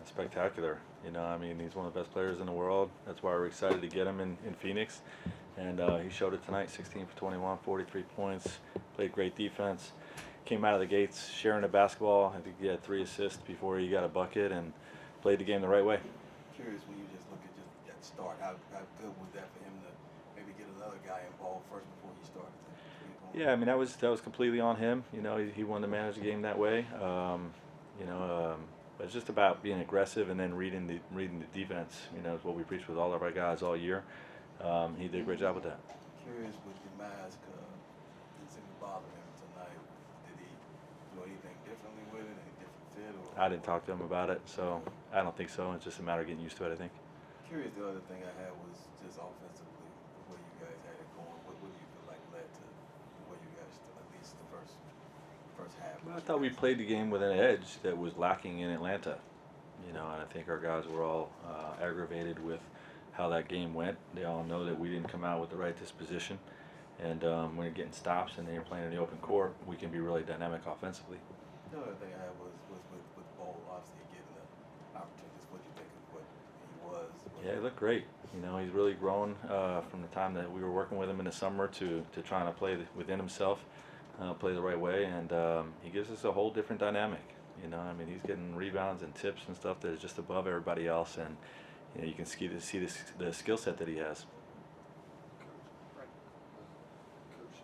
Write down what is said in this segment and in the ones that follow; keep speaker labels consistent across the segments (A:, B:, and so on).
A: spectacular. You know, I mean, he's one of the best players in the world. That's why we're excited to get him in Phoenix. And he showed it tonight, 16 for 21, 43 points, played great defense. Came out of the gates sharing the basketball. I think he had 3 assists before he got a bucket and played the game the right way.
B: Curious when you just look at just that start, how good was that for him to maybe get another guy involved first before he started?
A: Yeah, I mean, that was completely on him. You know, he wanted to manage the game that way. You know, but it's just about being aggressive and then reading the defense. You know, is what we preach with all of our guys all year. He did a great job with that.
B: Curious with the mask, didn't seem to bother him tonight. Did he do anything differently with it? Any different fit? Or
A: I didn't talk to him about it, so I don't think so. It's just a matter of getting used to it, I think.
B: Curious, the other thing I had was just offensively, the way you guys had it going. What do you feel like led to the way you guys, at least the first half?
A: Well, I thought we played the game with an edge that was lacking in Atlanta. You know, and I think our guys were all aggravated with how that game went. They all know that we didn't come out with the right disposition. And when you're getting stops and then you're playing in the open court, we can be really dynamic offensively.
B: The other thing I had was with Bowl, obviously getting the opportunities. What do you think of what he was?
A: Yeah, he looked great. You know, he's really grown from the time that we were working with him in the summer to trying to play within himself, play the right way, and he gives us a whole different dynamic. You know, I mean, he's getting rebounds and tips and stuff that is just above everybody else, and you know, you can see the skill set that he has.
C: Coach,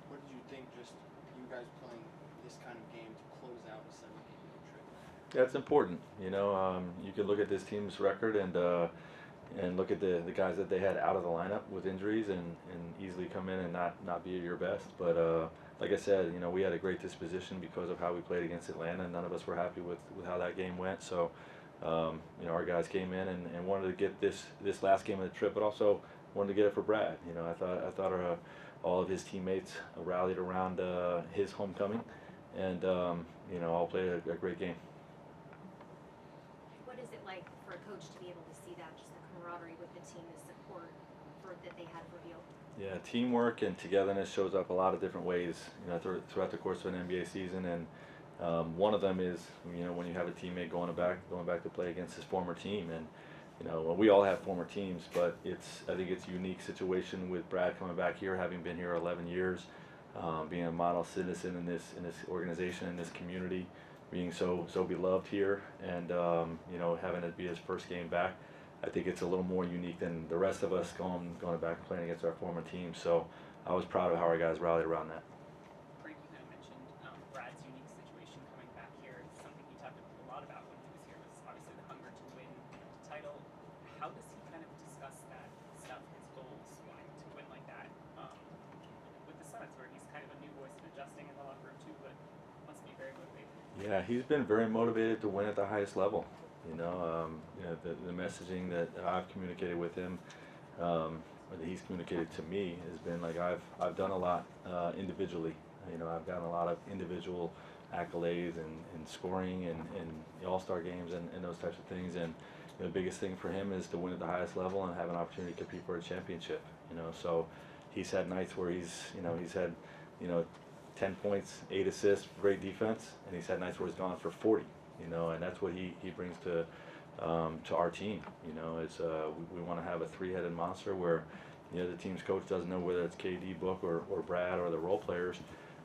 C: what did you think just you guys playing this kind of game to close out a 7-game road trip?
A: That's important. You know, you can look at this team's record and look at the guys that they had out of the lineup with injuries and easily come in and not be at your best. But like I said, you know, we had a great disposition because of how we played against Atlanta. None of us were happy with how that game went. So, you know, our guys came in and wanted to get this last game of the trip, but also wanted to get it for Brad. You know, I thought all of his teammates rallied around his homecoming, and you know, all played a great game.
D: What is it like for a coach to be able to see that, just the camaraderie with the team, the support that they had for Beal?
A: Yeah, teamwork and togetherness shows up a lot of different ways, you know, throughout the course of an NBA season, and one of them is, you know, when you have a teammate going back to play against his former team, and you know, well, we all have former teams, but I think it's a unique situation with Brad coming back here, having been here 11 years, being a model citizen in this organization, in this community, being so beloved here, and you know, having it be his first game back. I think it's a little more unique than the rest of us going back and playing against our former team. So I was proud of how our guys rallied around that.
E: Frank, you kind of mentioned Brad's unique situation coming back here. It's something he talked a lot about when he was here, was obviously the hunger to win the title. How does he kind of discuss that stuff, his goals, wanting to win like that, with the Suns, where he's kind of a new voice and adjusting in the locker room too, but must be very motivated?
A: Yeah, he's been very motivated to win at the highest level. You know, the messaging that I've communicated with him, or that he's communicated to me, has been like I've done a lot individually. You know, I've gotten a lot of individual accolades and scoring and all-star games and those types of things. And you know, the biggest thing for him is to win at the highest level and have an opportunity to compete for a championship. You know, so he's had nights where he's had 10 points, 8 assists, great defense, and he's had nights where he's gone for 40. You know, and that's what he brings to our team. You know, is we want to have a 3-headed monster where, you know, the team's coach doesn't know whether it's KD, Book, or Brad, or the role players.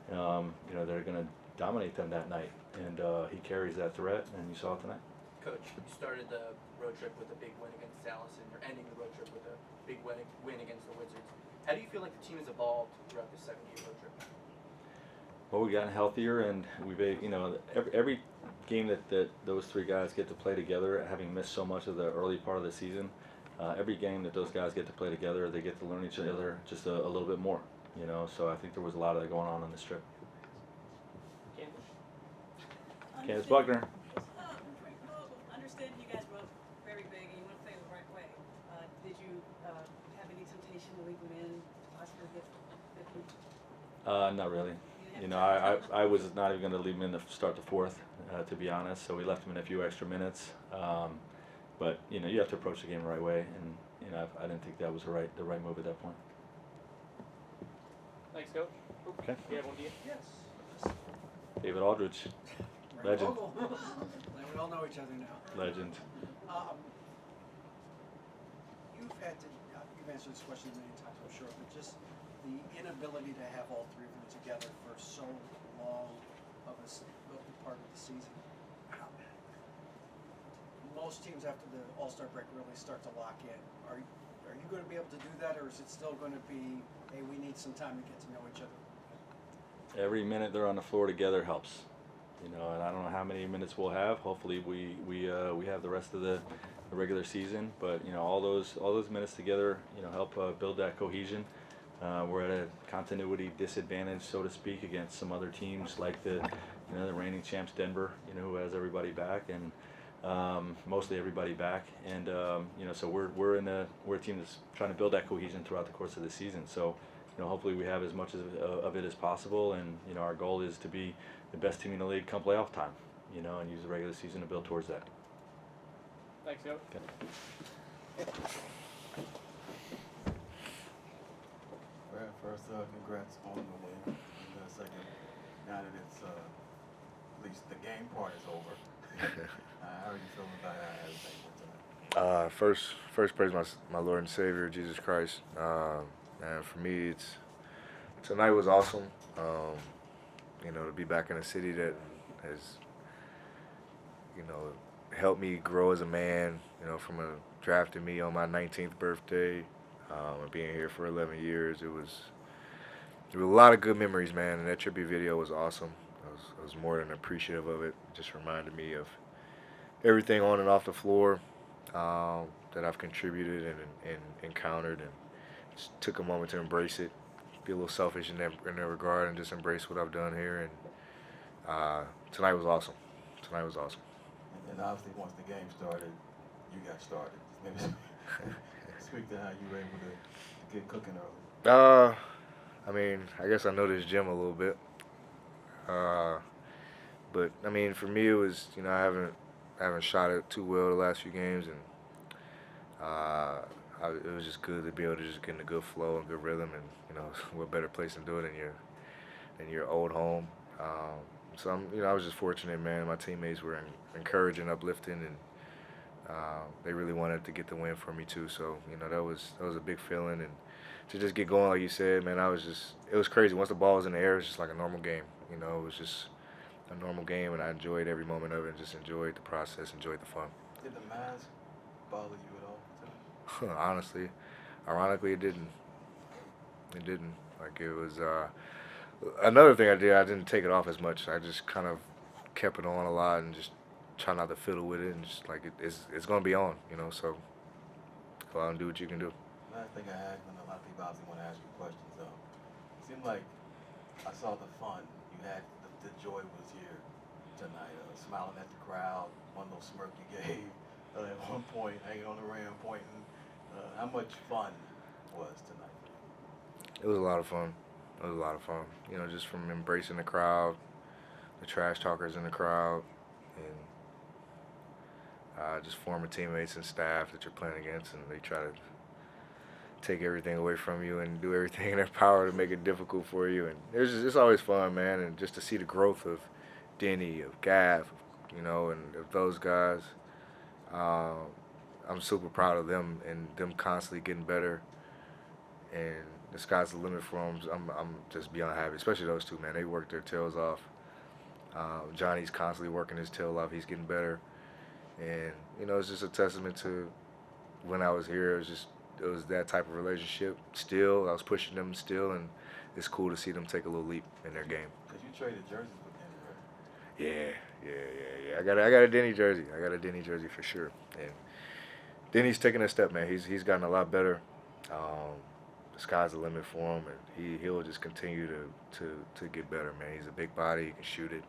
A: You know, they're going to dominate them that night, and he carries that threat, and you saw it tonight.
F: Coach, you started the road trip with a big win against Dallas, and you're ending the road trip with a big win against the Wizards. How do you feel like the team has evolved throughout this 7-game road trip?
A: Well, we've gotten healthier, and you know, every game that those 3 guys get to play together, having missed so much of the early part of the season, every game that those guys get to play together, they get to learn each other just a little bit more. You know, so I think there was a lot of that going on this trip. Candace Buckner.
G: Frank Vogel, understand you guys were very big and you want to play the right way. Did you have any temptation to leave them in, possibly get
A: Not really. You know, I was not even going to leave him in to start the 4th, to be honest. So we left him in a few extra minutes. But you know, you have to approach the game the right way, and you know, I didn't think that was the right move at that point.
E: Thanks, Coach.
A: Okay.
E: You have one, do you?
C: Yes.
A: David Aldridge, legend.
C: Vogel.
H: We all know each other now.
A: Legend.
H: You've answered this question many times, I'm sure, but just the inability to have all three of them together for so long of a part of the season. Most teams after the All-Star break really start to lock in. Are you going to be able to do that, or is it still going to be, hey, we need some time to get to know each other?
A: Every minute they're on the floor together helps. You know, and I don't know how many minutes we'll have. Hopefully we have the rest of the regular season, but you know, all those minutes together, you know, help build that cohesion. We're at a continuity disadvantage, so to speak, against some other teams like the reigning champs Denver, you know, who has everybody back, and mostly everybody back, and you know, so we're a team that's trying to build that cohesion throughout the course of the season. So, you know, hopefully we have as much of it as possible, and you know, our goal is to be the best team in the league come playoff time, you know, and use the regular season to build towards that.
C: Thanks, Joe.
A: Okay.
B: Brad, first, congrats on the win. And second, now that it's at least the game part is over, how are you feeling about how everything went tonight?
I: First praise my Lord and Savior Jesus Christ. And for me, tonight was awesome. You know, to be back in a city that has, you know, helped me grow as a man. You know, from drafting me on my 19th birthday, and being here for 11 years, there was a lot of good memories, man. And that tribute video was awesome. I was more than appreciative of it. It just reminded me of everything on and off the floor that I've contributed and encountered, and just took a moment to embrace it, be a little selfish in that regard, and just embrace what I've done here. And tonight was awesome. Tonight was awesome.
B: And obviously, once the game started, you got started. Maybe speak to how you were able to get cooking early.
I: I mean, I guess I know this gym a little bit. But I mean, for me, it was, you know, I haven't shot it too well the last few games, and it was just good to be able to just get in a good flow and good rhythm, and you know, what better place to do it than your old home. So I was just fortunate, man. My teammates were encouraging, uplifting, and they really wanted to get the win for me too. So you know, that was a big feeling, and to just get going, like you said, man, it was crazy. Once the ball was in the air, it was just like a normal game. You know, it was just a normal game, and I enjoyed every moment of it, and just enjoyed the process, enjoyed the fun.
B: Did the mask bother you at all tonight?
I: Honestly, ironically, it didn't. It didn't. Like, it was another thing I did. I didn't take it off as much. I just kind of kept it on a lot and just try not to fiddle with it, and just like it's gonna be on, you know. So go out and do what you can do.
B: Last thing I had, and a lot of people obviously want to ask you questions. It seemed like I saw the fun. You had the joy was here tonight. Smiling at the crowd, one little smirk you gave at one point, hanging on the rim, pointing. How much fun was tonight for you?
I: It was a lot of fun. It was a lot of fun. You know, just from embracing the crowd, the trash talkers in the crowd, and just former teammates and staff that you're playing against, and they try to take everything away from you and do everything in their power to make it difficult for you. And it's always fun, man. And just to see the growth of Denny, of Gav, you know, and of those guys, I'm super proud of them and them constantly getting better. And the sky's the limit for them. I'm just beyond happy, especially those two, man. They work their tails off. Johnny's constantly working his tail off. He's getting better. And, you know, it's just a testament to when I was here. It was that type of relationship still. I was pushing them still, and it's cool to see them take a little leap in their game.
B: Because you traded jerseys with Denny, right?
I: Yeah. I got a Denny jersey. I got a Denny jersey for sure. And Denny's taking a step, man. He's gotten a lot better. The sky's the limit for him, and he'll just continue to get better, man. He's a big body. He can shoot it,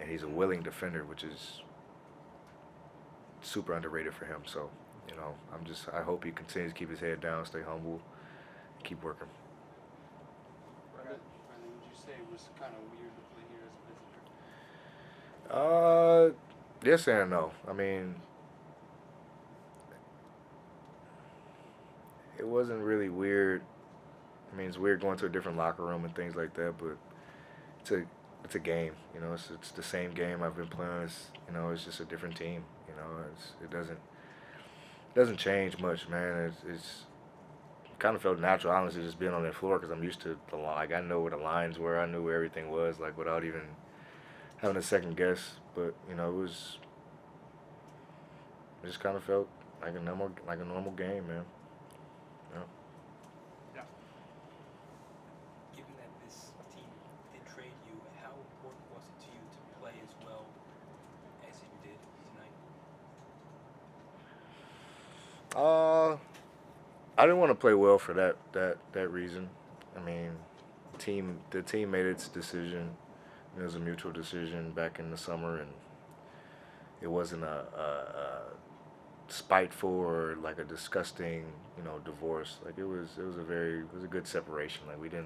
I: and he's a willing defender, which is super underrated for him. So, you know, I hope he continues to keep his head down, stay humble, and keep working.
C: Brendan, would you say it was kind of weird to play here as a visitor?
I: Yes and no. I mean, it wasn't really weird. I mean, it's weird going to a different locker room and things like that, but it's a game. You know, it's the same game I've been playing. It's, you know, it's just a different team. You know, it doesn't change much, man. It's kind of felt natural, honestly, just being on that floor because I'm used to the line. Like I know where the lines were. I knew where everything was, like without even having a second guess. But you know, it just kind of felt like a normal game, man. Yeah.
J: Given that this team did trade you, how important was it to you to play as well as you did tonight?
I: I didn't want to play well for that reason. I mean, the team made its decision. It was a mutual decision back in the summer, and it wasn't a spiteful or like a disgusting, you know, divorce. Like it was a good separation. Like there's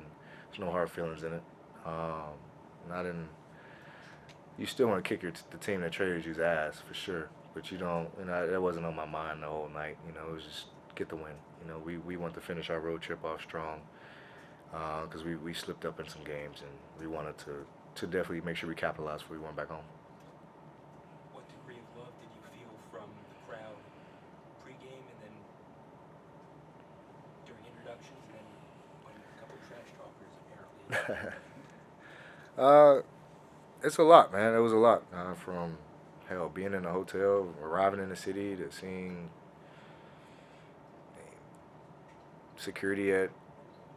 I: no hard feelings in it. Not in. You still want to kick the team that traded you's ass for sure, but you don't. You know, that wasn't on my mind the whole night. You know, it was just get the win. You know, we want to finish our road trip off strong because we slipped up in some games and we wanted to definitely make sure we capitalized before we went back home.
J: What degree of love did you feel from the crowd pregame and then during introductions and then when a couple of trash talkers apparently?
I: It's a lot, man. It was a lot from hell being in a hotel, arriving in the city, to seeing security at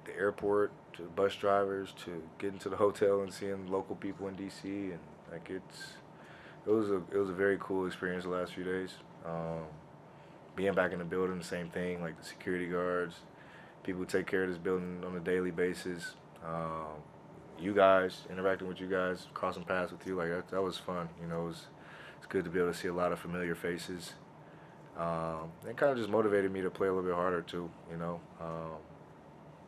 I: the airport, to bus drivers, to getting to the hotel and seeing local people in DC, and like it was a very cool experience the last few days. Being back in the building, the same thing, like the security guards, people who take care of this building on a daily basis. You guys, interacting with you guys, crossing paths with you, like that was fun. You know, it's good to be able to see a lot of familiar faces. It kind of just motivated me to play a little bit harder too. You know,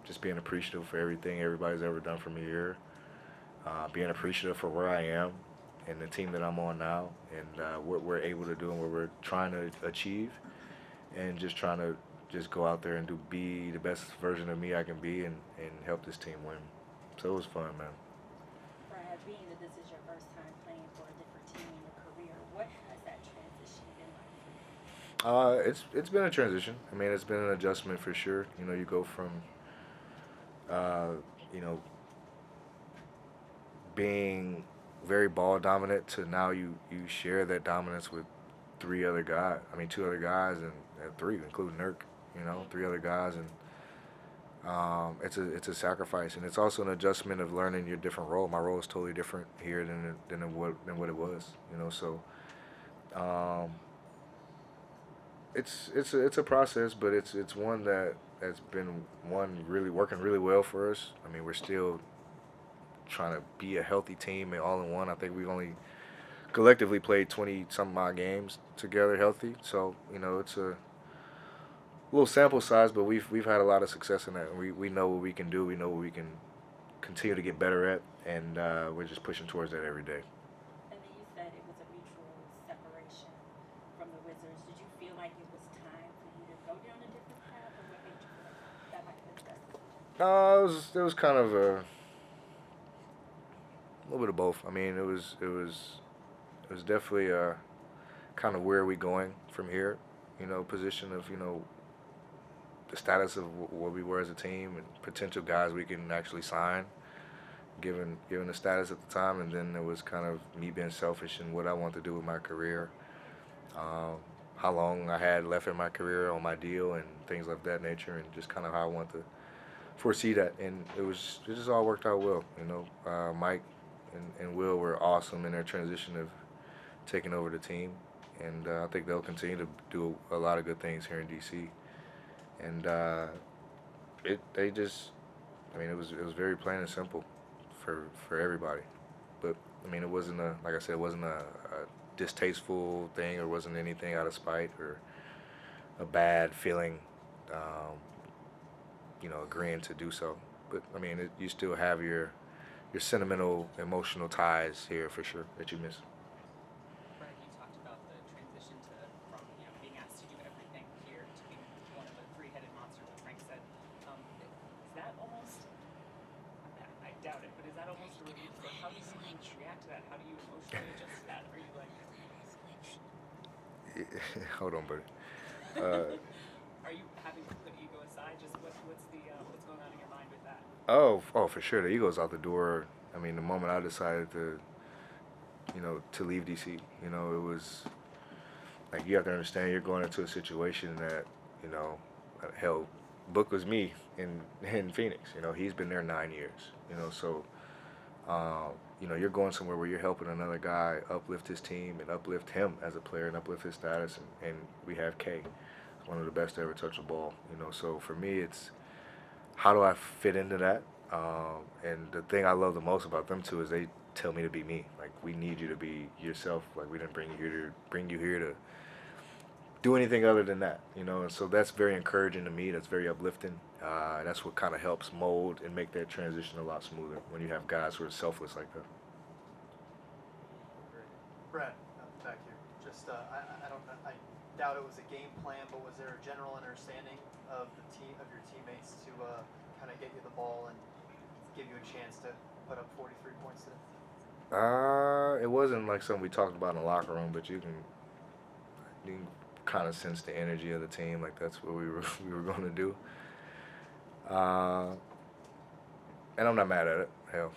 I: just being appreciative for everything everybody's ever done for me here. Being appreciative for where I am and the team that I'm on now, and what we're able to do and what we're trying to achieve, and just trying to just go out there and be the best version of me I can be, and help this team win. So it was fun, man.
K: Brad, being that this is your first time playing for a different team in your career, what has that transition been like?
I: It's been a transition. I mean, it's been an adjustment for sure. You know, you go from, you know, being very ball dominant to now you share that dominance with two other guys, and three, including Nurk. You know, three other guys, and it's a sacrifice, and it's also an adjustment of learning your different role. My role is totally different here than what it was. You know, so it's a process, but it's one that's been really working really well for us. I mean, we're still trying to be a healthy team and all in one. I think we've only collectively played 20-some odd games together healthy. So, you know, it's a little sample size, but we've had a lot of success in that. We know what we can do. We know what we can continue to get better at, and we're just pushing towards that every day.
K: And then you said it was a mutual separation from the Wizards. Did you feel like it was time for you to go down a different path, or what made you feel like that might have been the best decision?
I: It was kind of a little bit of both. I mean, it was definitely kind of where are we going from here, you know, position of, you know, the status of where we were as a team and potential guys we can actually sign, given the status at the time. And then it was kind of me being selfish and what I want to do with my career, how long I had left in my career on my deal and things of that nature, and just kind of how I want to foresee that. And it just all worked out well. You know, Mike and Will were awesome in their transition of taking over the team, and I think they'll continue to do a lot of good things here in DC. And it was very plain and simple for everybody. But I mean, it wasn't like I said, it wasn't a distasteful thing, or wasn't anything out of spite or a bad feeling, you know, agreeing to do so. But I mean, you still have your sentimental, emotional ties here for sure that you miss.
E: Brad, you talked about the transition from being asked to do everything here to being one of the three-headed monsters, as Frank said. Is that almost? I doubt it, but is that almost a relief? Or how do you think back to that, how do you emotionally adjust to that? Are you like,
I: Hold on, buddy.
E: are you having to put ego aside? Just what's going on in your mind with that?
I: Oh, for sure. The ego's out the door. I mean, the moment I decided to, to leave DC, it was like you have to understand you're going into a situation that, hell, Book was me in Phoenix. He's been there 9 years. So, you're going somewhere where you're helping another guy uplift his team and uplift him as a player and uplift his status. And we have K, one of the best to ever touch the ball. So for me, it's how do I fit into that? And the thing I love the most about them two is they tell me to be me. Like, we need you to be yourself. Like, we didn't bring you here to do anything other than that, and so that's very encouraging to me. That's very uplifting. That's what kind of helps mold and make that transition a lot smoother when you have guys who are selfless like that.
C: Brad, back here. Just I don't know. I doubt it was a game plan, but was there a general understanding of your teammates to kind of get you the ball and give you a chance to put up 43 points today?
I: It wasn't like something we talked about in the locker room, but you can kind of sense the energy of the team. Like, that's what we were going to do. And I'm not mad at it. Hell.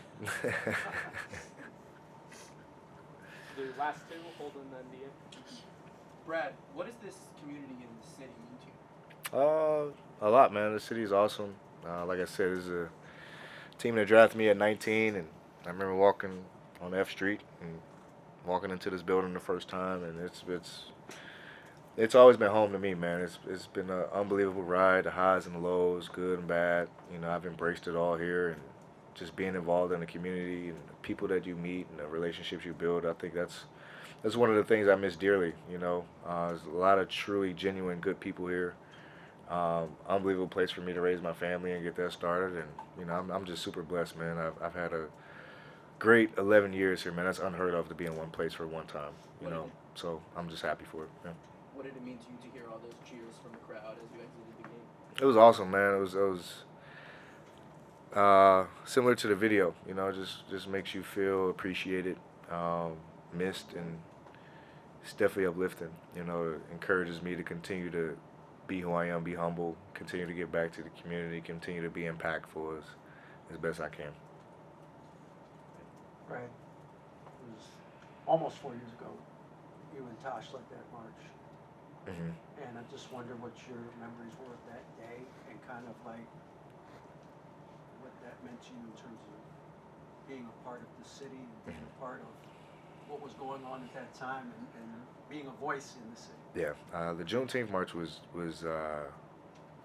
F: The last two, Holden and Nia. Brad, what does this community in the city mean to you?
I: A lot, man. The city's awesome. Like I said, it's a team that drafted me at 19, and I remember walking on F Street and walking into this building the first time, and it's always been home to me, man. It's been an unbelievable ride, the highs and the lows, good and bad. I've embraced it all here, and just being involved in the community and the people that you meet and the relationships you build. I think that's one of the things I miss dearly. There's a lot of truly genuine good people here. Unbelievable place for me to raise my family and get that started, and I'm just super blessed, man. I've had a great 11 years here, man. That's unheard of to be in one place for one time, So I'm just happy for it. Yeah.
F: What did it mean to you to hear all those cheers from the crowd as you exited the game?
I: It was awesome, man. It was similar to the video, just makes you feel appreciated, missed, and it's definitely uplifting. It encourages me to continue to be who I am, be humble, continue to give back to the community, continue to be impactful as best I can.
H: Right. It was almost 4 years ago. You and Tosh led that march.
I: Mm-hmm.
H: And I just wonder what your memories were of that day and kind of like what that meant to you in terms of being a part of the city, being a part of what was going on at that time, and being a voice in the city.
I: Yeah, the Juneteenth march was I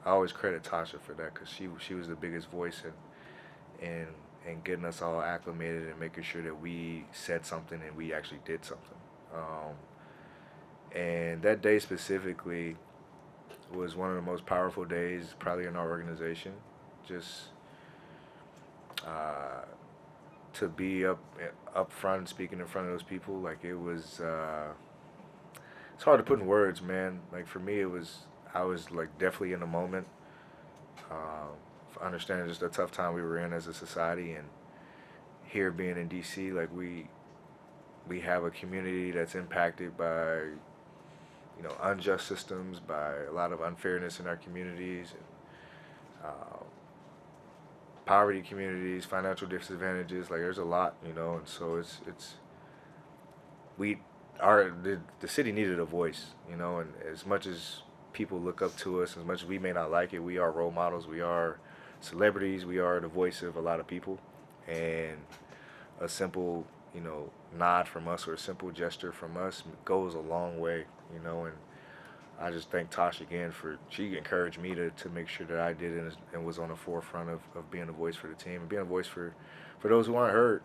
I: always credit Tasha for that, because she was the biggest voice in getting us all acclimated and making sure that we said something and we actually did something. And that day specifically was one of the most powerful days probably in our organization. Just to be up front speaking in front of those people, like, it was it's hard to put in words, man. Like, for me, I was like definitely in the moment, understanding just the tough time we were in as a society, and here being in DC, like, we have a community that's impacted by unjust systems, by a lot of unfairness in our communities, and poverty communities, financial disadvantages. Like, there's a lot, and so the city needed a voice, and as much as people look up to us, as much as we may not like it, we are role models, we are celebrities, we are the voice of a lot of people, and a simple nod from us or a simple gesture from us goes a long way, and I just thank Tosh again she encouraged me to make sure that I did it and was on the forefront of being a voice for the team and being a voice for those who aren't heard,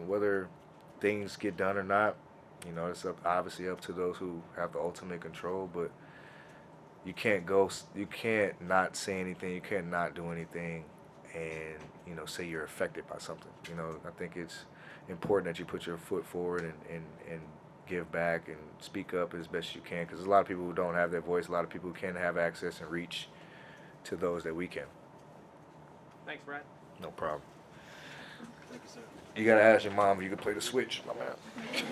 I: whether things get done or not, it's obviously up to those who have the ultimate control, but you can't not say anything, you can't not do anything and, say you're affected by something. I think it's important that you put your foot forward and give back and speak up as best you can, because there's a lot of people who don't have that voice, a lot of people who can't have access and reach to those that we can.
F: Thanks, Brad.
I: No problem.
B: Thank you, sir.
I: You gotta ask your mom if you can play the Switch, my man.